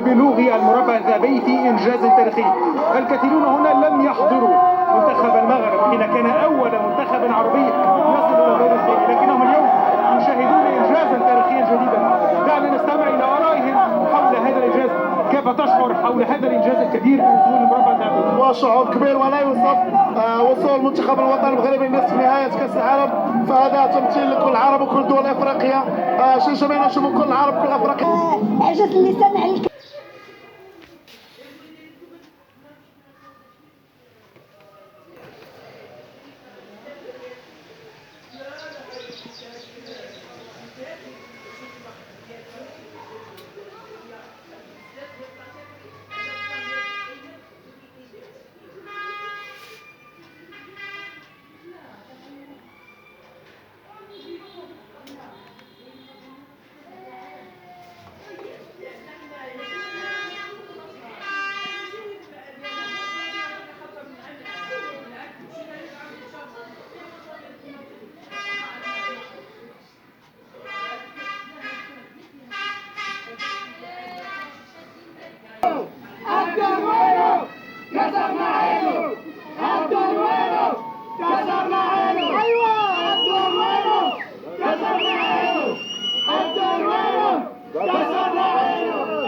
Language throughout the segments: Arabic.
ببلوغ المربع الذهبي في إنجاز تاريخي. الكثيرون هنا لم يحضروا منتخب المغرب حين كان أول منتخب عربي يصل إلى الدور الثاني، لكنهم اليوم يشاهدون إنجازا تاريخيا جديدا. دعنا نستمع إلى آرائهم حول هذا الإنجاز. كيف تشعر حول هذا الإنجاز الكبير بوصول المربع الذهبي؟ هو شعور كبير ولا يوصف. وصول المنتخب الوطني المغربي نصف نهائي كأس العالم، فهذا تمثيل لكل العرب وكل دول افريقيا. شيء جميل نشوفوا كل العرب كل افريقيا. اعجاز اللسان على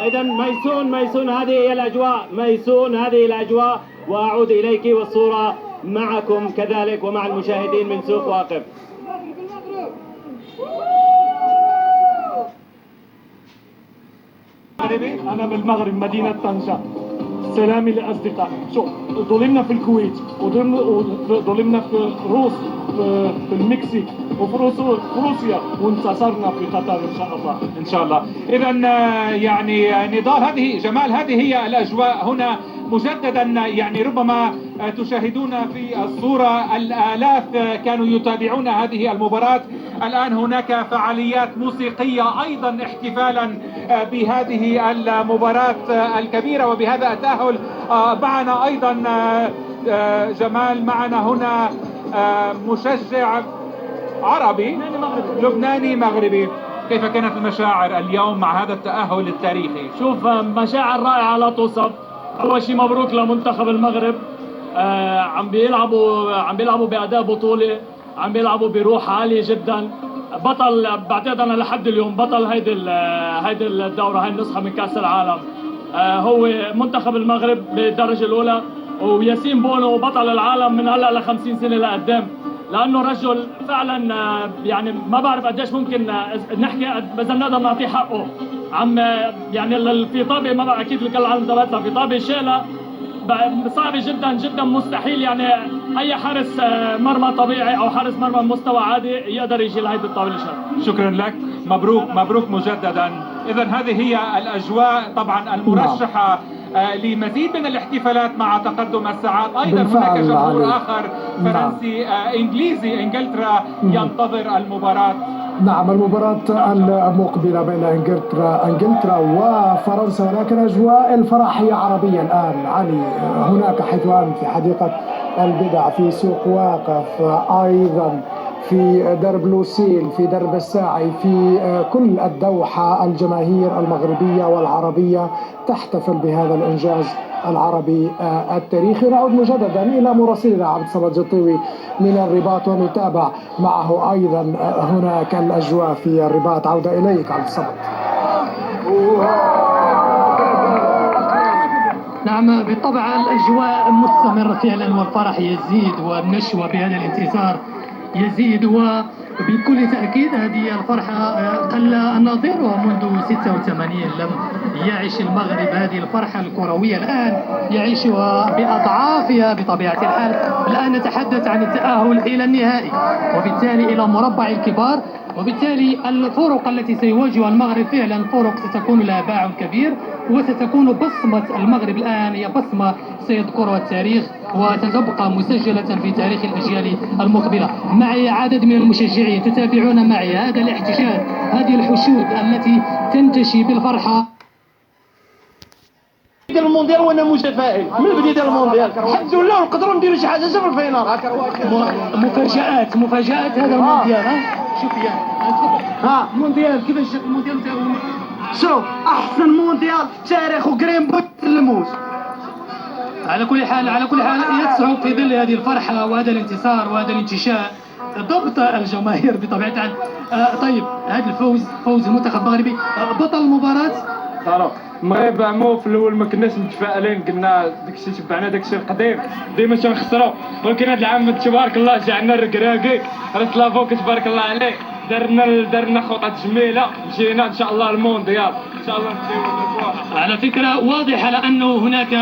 إذا ميسون هذه هي الأجواء، ميسون هذه الأجواء، وأعود إليك والصورة معكم كذلك ومع المشاهدين من سوق واقف. أنا من المغرب مدينة طنجة. سلامي للأصدقاء. شوف، ظلمنا في الكويت وظلمنا في في المكسيك وفي روسيا، وانتصرنا في قطر إن شاء الله. إن شاء الله. إذا يعني نضال، هذه جمال، هذه هي الأجواء هنا مجددا. يعني ربما تشاهدون في الصورة الآلاف كانوا يتابعون هذه المباراة. الآن هناك فعاليات موسيقية أيضا احتفالا بهذه المباراة الكبيرة وبهذا التأهل. معنا أيضا جمال، معنا هنا مشجع عربي لبناني مغربي. كيف كانت المشاعر اليوم مع هذا التأهل التاريخي؟ شوف، مشاعر رائعة لا توصف. أول شيء مبروك لمنتخب المغرب. عم بيلعبوا بأداء بطولة، عم بيلعبوا بروح عالية جدا. بطل، بعتقد أنا لحد اليوم بطل هيدي الدورة، هاي النسخة من كأس العالم هو منتخب المغرب بالدرجة الأولى، وياسين بونو بطل العالم من هلا ل50 سنة لقدام، لأنه رجل فعلا يعني ما بعرف قديش ممكن نحكي إذا بنقدر نعطيه حقه. عم يعني الفيطابة ما بقى أكيد الكل العالم تبعتها فيطابة شيلة صعبة جدا جدا، مستحيل يعني أي حارس مرمى طبيعي أو حارس مرمى مستوى عادي يقدر يجي لهيدي الطاولة. شكرا لك، مبروك مجددا. إذا هذه هي الأجواء طبعا المرشحة لمزيد من الاحتفالات مع تقدم الساعات. أيضا هناك جمهور آخر فرنسي إنجليزي، إنجلترا ينتظر المباراة. نعم، المباراة المقبلة بين انجلترا وفرنسا. ولكن اجواء الفرح هي عربية الان علي. هناك حيث أنت في حديقة البدع، في سوق واقف، ايضا في درب لوسيل، في درب الساعي، في كل الدوحة الجماهير المغربية والعربية تحتفل بهذا الإنجاز العربي التاريخي. نعود مجددا إلى مراسلنا عبد الصمد جطيوي من الرباط ونتابع معه أيضا هناك الأجواء في الرباط. عودة إليك عبد الصمد. نعم بالطبع الأجواء مستمرة فعلا، والفرح يزيد والنشوة بهذا الانتصار يزيد، وبكل تأكيد هذه الفرحة قل نظيرها منذ 86. لم يعيش المغرب هذه الفرحة الكروية، الآن يعيشها بأضعافها بطبيعة الحال. الآن نتحدث عن التأهل إلى النهائي وبالتالي إلى مربع الكبار، وبالتالي الفرق التي سيواجهها المغرب فعلا فرق ستكون لها باع كبير، وستكون بصمة المغرب الآن هي بصمة سيذكرها التاريخ وستبقى مسجلة في تاريخ الأجيال المقبلة. معي عدد من المشجعين تتابعون معي هذا الاحتشاد، هذه الحشود التي تنتشي بالفرحة. ديال المونديال وانا متفائل من البدايه ديال المونديال، الحمد لله نقدروا نديروا شي حاجه في الفينال. مفاجآت هذا المونديال. شوف يا مونديال كيفاش جاك المونديال تاعو؟ شوف احسن مونديال تاريخ وجرين بوت سلموش. على كل حال يصعب في ظل هذه الفرحة وهذا الانتصار وهذا الانتشاء ضبط الجماهير بطبيعة الحال. طيب هذا الفوز فوز المنتخب المغربي بطل المباراة. المغرب عمو في الاول ما كناش متفائلين، قلنا داكشي تبعنا داكشي القديم ديما تنخسروا، ولكن هذا العام تبارك الله جعلنا الركراكي سلافوك تبارك الله عليه، درنا خطط جميله، مشينا ان شاء الله المونديال ان شاء الله نمشيو. على فكرة واضح على انه هناك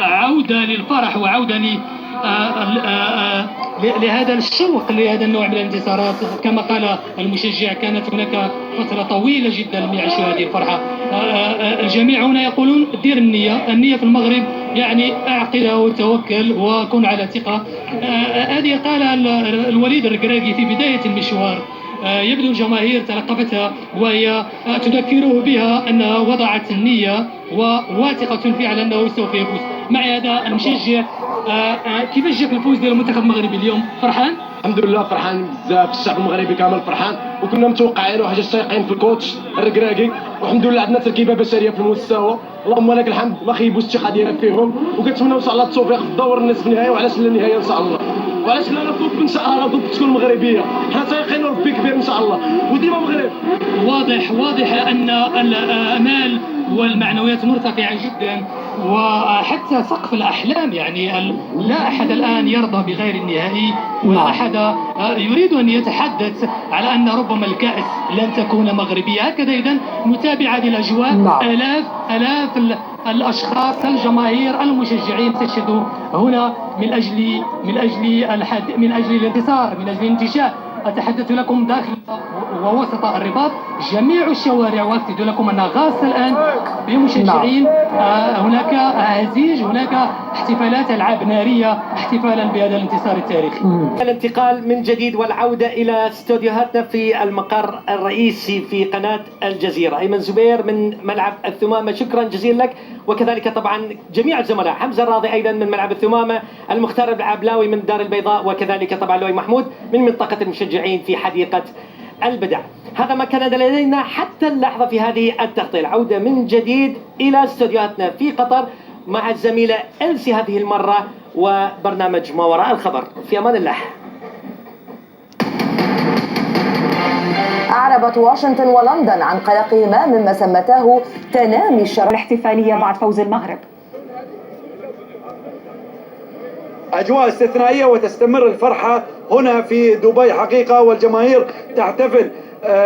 عودة للفرح وعودة لهذا الشوق لهذا النوع من الانتصارات. كما قال المشجع كانت هناك فترة طويلة جدا لم يعيشوا هذه الفرحة. الجميع هنا يقولون دير النية في المغرب، يعني اعقلها وتوكل وكن على ثقة. هذه قال الوليد الركراكي في بداية المشوار. يبدو الجماهير تلقفتها وهي تذكره بها أنها وضعت النية وواثقة فعلا أنه سوف يفوز. مع هذا المشجع كيفاش جاك الفوز ديال المنتخب المغربي اليوم؟ فرحان؟ الحمد لله فرحان بزاف، الشعب المغربي كامل فرحان، وكنا متوقعين وحاجه سايقين في الكوتش الركراكي، والحمد لله عندنا تركيبه بشريه في المستوى، اللهم لك الحمد، ما خيبوش الثقه ديالنا فيهم، وكنتمنى ان شاء الله التوفيق في الدور النصف النهائي، وعلاش لا النهائي ان شاء الله، وعلاش لا ضد ان شاء الله ضد تكون مغربيه، حنا سايقين ربي كبير ان شاء الله، وديما مغرب. واضح ان الامال والمعنويات مرتفعه جدا، وحتى سقف الاحلام، يعني لا احد الان يرضى بغير النهائي، ولا احد يريد ان يتحدث على ان ربما الكأس لن تكون مغربيه. هكذا اذا نتابع هذه الاجواء. الاف الاشخاص الجماهير المشجعين تشهدوا هنا من اجل الانتصار، من اجل الانتشاء. أتحدث لكم داخل ووسط الرباط، جميع الشوارع وأكد لكم أنها غاصة الآن بمشجعين. هناك هزيج، هناك احتفالات ألعاب نارية احتفالا بهذا الانتصار التاريخي. الانتقال من جديد والعودة إلى استوديوهاتنا في المقر الرئيسي في قناة الجزيرة. أيمن زبير من ملعب الثمامة، شكرا جزيلا لك، وكذلك طبعا جميع الزملاء، حمزة الراضي أيضا من ملعب الثمامة، المختار العبلاوي من دار البيضاء، وكذلك طبعا لؤي محمود من منطقة المشجعين في حديقة البدع. هذا ما كان لدينا حتى اللحظة في هذه التغطية. العودة من جديد إلى استوديوهاتنا في قطر مع الزميلة إلسي هذه المرة وبرنامج ما وراء الخبر. في أمان الله. أعربت واشنطن ولندن عن قلقهما مما سمته تنامي الشرف الاحتفالية بعد فوز المغرب. أجواء استثنائية وتستمر الفرحة هنا في دبي حقيقة، والجماهير تحتفل.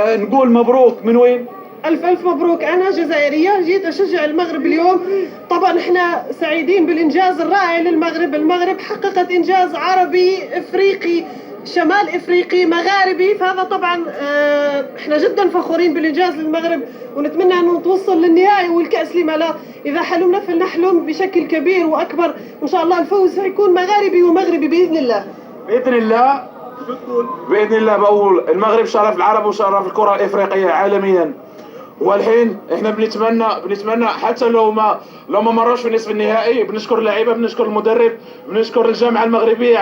نقول مبروك. من وين؟ ألف مبروك. أنا جزائرية جيت أشجع المغرب اليوم. طبعا احنا سعيدين بالإنجاز الرائع للمغرب. المغرب حققت إنجاز عربي إفريقي شمال إفريقي مغاربي، فهذا طبعا احنا جدا فخورين بالإنجاز للمغرب، ونتمنى أن نتوصل للنهائي والكأس لما لا. إذا حلمنا فلنحلم بشكل كبير وأكبر، وإن شاء الله الفوز هيكون مغاربي ومغربي بإذن الله. بإذن الله. بإذن الله. بقول المغرب شرف العرب وشرف الكرة الإفريقية عالميا، والحين احنا بنتمنى حتى لو ما مرش في نصف النهائي. بنشكر اللعيبه، بنشكر المدرب، بنشكر الجامعه المغربيه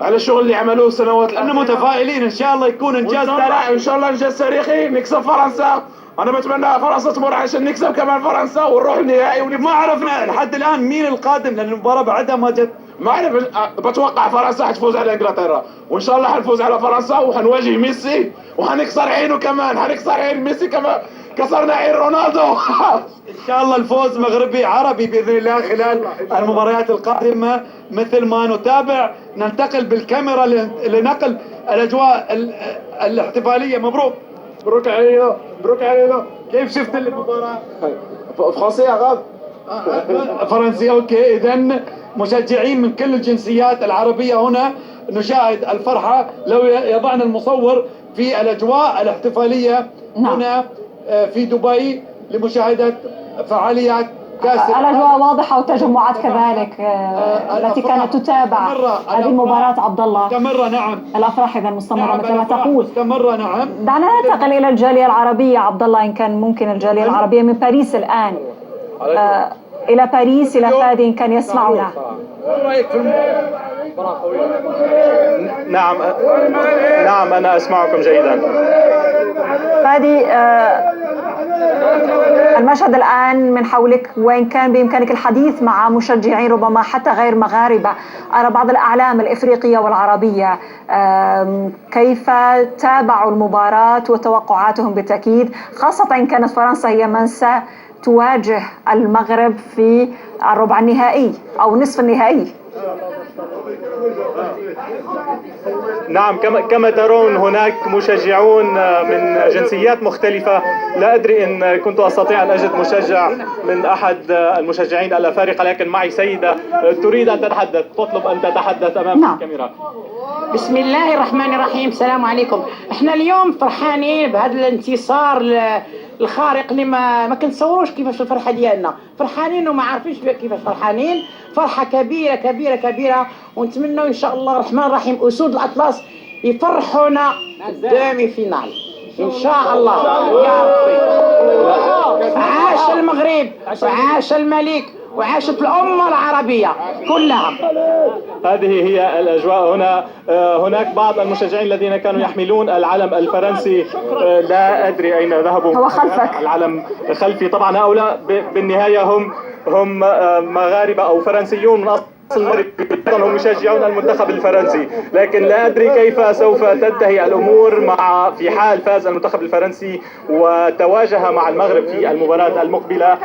على الشغل اللي عملوه السنوات. احنا متفائلين ان شاء الله يكون انجاز تاريخي، ان شاء الله انجاز تاريخي، نكسب فرنسا. انا بتمنى فرنسا تمر عشان نكسب كمان فرنسا ونروح النهائي. ما عرفنا لحد الان مين القادم، لان المباراه بعدها ما جت. ما اعرف. بتوقع فرنسا حتفوز على انجلترا، وان شاء الله حنفوز على فرنسا، وحنواجه ميسي، وحنكسر عينه كمان، حنكسر عين ميسي كمان كسرنا عين رونالدو. ان شاء الله الفوز مغربي عربي باذن الله خلال المباريات القادمه. مثل ما نتابع ننتقل بالكاميرا لنقل الاجواء الاحتفاليه. مبروك. مبروك علينا، مبروك علينا. كيف شفت المباراه؟ فرنسي عرب. فرنسي. اوكي. اذا مشجعين من كل الجنسيات العربيه هنا نشاهد الفرحه. لو يضعنا المصور في الاجواء الاحتفاليه هنا في دبي لمشاهدة فعاليات كأس الأجواء واضحة والتجمعات كذلك التي كانت تتابع هذه المباراة. عبد الله مستمرة. نعم. الأفراح إذا مستمرة مثل ما تقول. مستمرة. نعم. دعنا ننتقل إلى الجالية العربية. عبد الله، إن كان ممكن الجالية العربية من باريس الآن إلى باريس، إلى فادي إن كان يسمعنا. نعم أنا أسمعكم جيدا. فادي، المشهد الآن من حولك، وإن كان بإمكانك الحديث مع مشجعين ربما حتى غير مغاربة، أرى بعض الأعلام الإفريقية والعربية كيف تابعوا المباراة وتوقعاتهم بالتأكيد، خاصة إن كانت فرنسا هي من ستواجه المغرب في الربع النهائي أو نصف النهائي. نعم، كما ترون هناك مشجعون من جنسيات مختلفة. لا أدري إن كنت أستطيع أن أجد مشجع من أحد المشجعين الأفارقة، لكن معي سيدة تريد أن تتحدث، تطلب أن تتحدث أمام الكاميرا. بسم الله الرحمن الرحيم. السلام عليكم. احنا اليوم فرحانين بهذا الانتصار الخارق اللي ما كنتصوروش كيفاش الفرحه ديالنا، فرحانين وما عارفينش كيفاش فرحانين. فرحه كبيره كبيره كبيره، ونتمنى ان شاء الله الرحمن الرحيم اسود الاطلس يفرحونا الدامي فينال ان شاء الله يا ربي. عاش المغرب وعاش الملك وعاشت الأمة العربية كلها. هذه هي الأجواء هنا. هناك بعض المشجعين الذين كانوا يحملون العلم الفرنسي، لا أدري أين ذهبوا. هو خلفك. العلم خلفي. طبعا هؤلاء بالنهاية هم مغاربة أو فرنسيون من أصل المغرب، هم يشجعون المنتخب الفرنسي، لكن لا أدري كيف سوف تنتهي الأمور في حال فاز المنتخب الفرنسي وتواجه مع المغرب في المباراة المقبلة.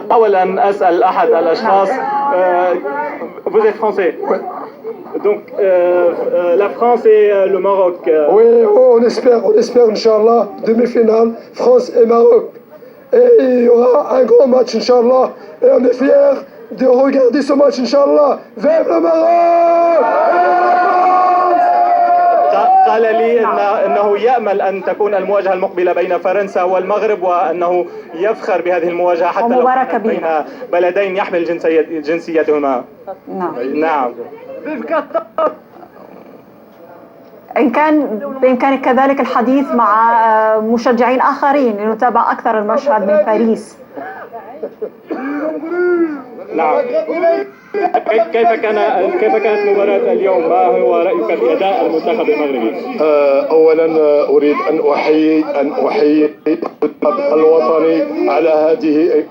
أحاول أن أسأل أحد الأشخاص. Vous êtes français? Donc la France et le Maroc. Oui, on espère Inch'Allah, demi-finale, France et Maroc. Et il y aura un grand match Inch'Allah, et on est fiers de regarder ce match Inch'Allah. Vive le Maroc! قال لي أنه يأمل أن تكون المواجهة المقبلة بين فرنسا والمغرب، وأنه يفخر بهذه المواجهة حتى لو بين بلدين يحمل جنسيتهما. نعم. إن كان بإمكانك كذلك الحديث مع مشجعين آخرين لنتابع أكثر المشهد من باريس. نعم. كيف كانت مباراة اليوم؟ ما هو رأيك في أداء المنتخب المغربي؟ أولا أريد أن أحيي الوطني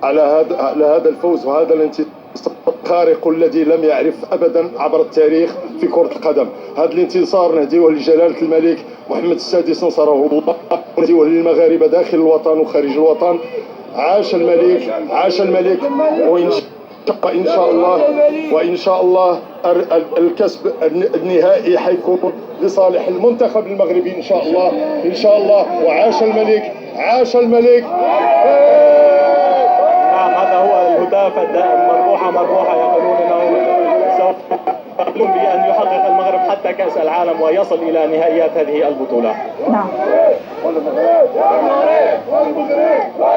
على هذا الفوز وهذا الانتصار الخارق الذي لم يعرف أبدا عبر التاريخ في كرة القدم. هذا الانتصار نهديه لجلالة الملك محمد السادس نصره الله، ونهديه للمغاربة داخل الوطن وخارج الوطن. عاش الملك، عاش الملك. وإن شاء الله الكسب النهائي حيكون لصالح المنتخب المغربي إن شاء الله. وعاش الملك، عاش الملك. نعم، هذا هو الهتاف الدائم. مربوحة يقولون أنه سوف يقوم بأن يحقق المغرب حتى كأس العالم ويصل إلى نهائيات هذه البطولة. نعم.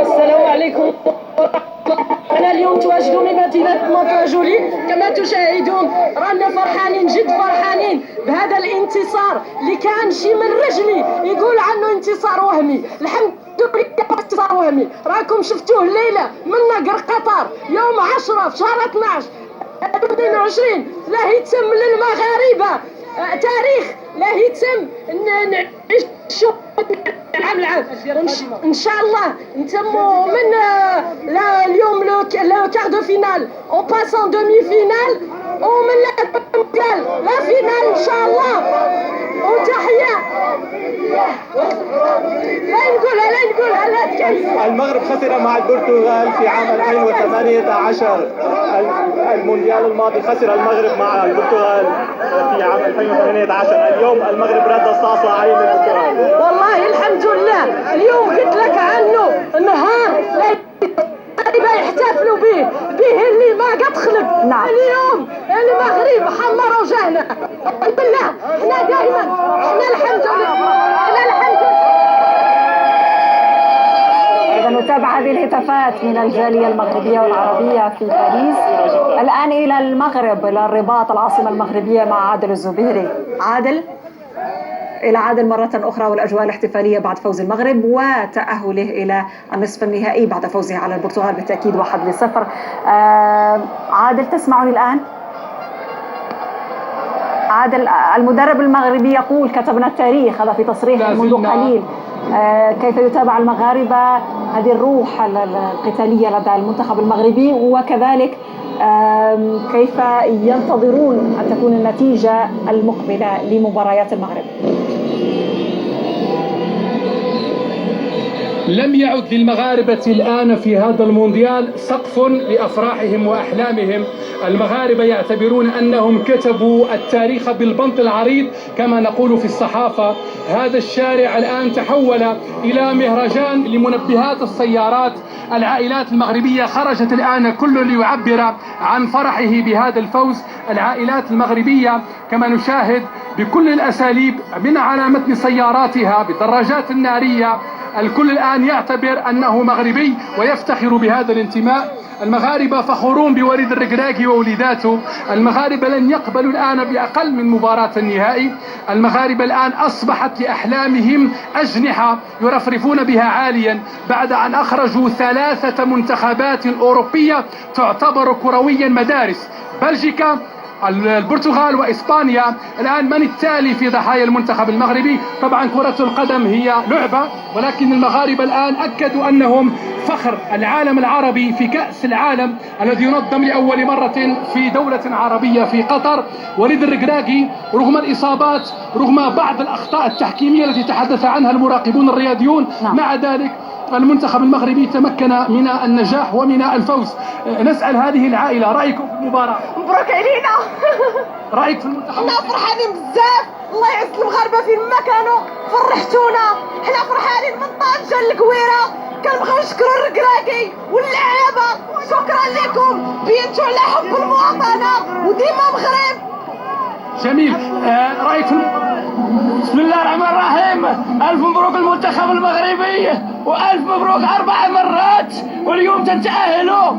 السلام عليكم. أنا اليوم تواجدوني مدينة مونتاجولي، كما تشاهدون رانا فرحانين جد فرحانين بهذا الانتصار اللي كان شي من رجلي يقول عنه انتصار وهمي. الحمد لله انتصار وهمي. راكم شفتوه الليلة من نقر قطر يوم 10 في شهر 12 2022. لا يتم للمغاربة تاريخ، لا يتم نعيشوا العام ان شاء الله نتموا من اليوم لو كار دو فينال اون باس ان دومي فينال ومن لا فينال ان شاء الله. وتحيه لا نقولها لا تكلم. المغرب خسر مع البرتغال في عام 2018 المونديال الماضي. خسر المغرب مع البرتغال في عام 2018. اليوم المغرب رد الصعصعين للبرتغال. والله الحمد لله. اليوم قلت لك عنه نهار لا يحتفلوا به اللي ما قد خلق. نعم. اليوم المغرب حمر وجهنا بالله. احنا دائما الحمد لله. نتابع هذه الهتافات من الجالية المغربية والعربية في باريس. الآن إلى المغرب، إلى الرباط العاصمة المغربية مع عادل الزبيري. عادل مرة أخرى والأجواء الاحتفالية بعد فوز المغرب وتأهله إلى النصف النهائي بعد فوزه على البرتغال بالتأكيد 1-0. عادل تسمعني الآن؟ عادل، المدرب المغربي يقول كتبنا التاريخ، هذا في تصريح منذ قليل. كيف يتابع المغاربة هذه الروح القتالية لدى المنتخب المغربي، وكذلك كيف ينتظرون أن تكون النتيجة المقبلة لمباريات المغرب؟ لم يعد للمغاربة الآن في هذا المونديال سقف لأفراحهم وأحلامهم. المغاربة يعتبرون أنهم كتبوا التاريخ بالبنط العريض كما نقول في الصحافة. هذا الشارع الآن تحول إلى مهرجان لمنبهات السيارات. العائلات المغربية خرجت الآن كل ليعبر عن فرحه بهذا الفوز. العائلات المغربية كما نشاهد بكل الأساليب من على متن سياراتها بالدراجات النارية، الكل الآن يعتبر أنه مغربي ويفتخر بهذا الانتماء. المغاربة فخورون بوليد الركراكي ووليداته. المغاربة لن يقبلوا الآن بأقل من مباراة النهائي. المغاربة الآن أصبحت لأحلامهم أجنحة يرفرفون بها عاليا بعد أن أخرجوا 3 منتخبات أوروبية تعتبر كرويا مدارس: بلجيكا، البرتغال وإسبانيا. الآن من التالي في ضحايا المنتخب المغربي؟ طبعا كرة القدم هي لعبة، ولكن المغاربة الآن أكدوا أنهم فخر العالم العربي في كأس العالم الذي ينظم لأول مرة في دولة عربية في قطر. وليد الركراكي رغم الإصابات، رغم بعض الأخطاء التحكيمية التي تحدث عنها المراقبون الرياضيون، مع ذلك المنتخب المغربي تمكن من النجاح ومن الفوز. نسأل هذه العائلة رأيكم في المباراة. مبروك علينا. رأيك في المنتخب؟ احنا فرحانين بزاف، الله يعز المغاربة فين ما كانوا، فرحتونا. احنا فرحانين من طنجة للكويرة، كنبغيو نشكروا الركراكي واللعابة. شكرا لكم، بينتوا على حب المواطنة وديما مغرب. جميل. رأيك في بسم الله الرحمن الرحيم. ألف مبروك المنتخب المغربي، وألف مبروك 4 مرات، واليوم تتأهلوا.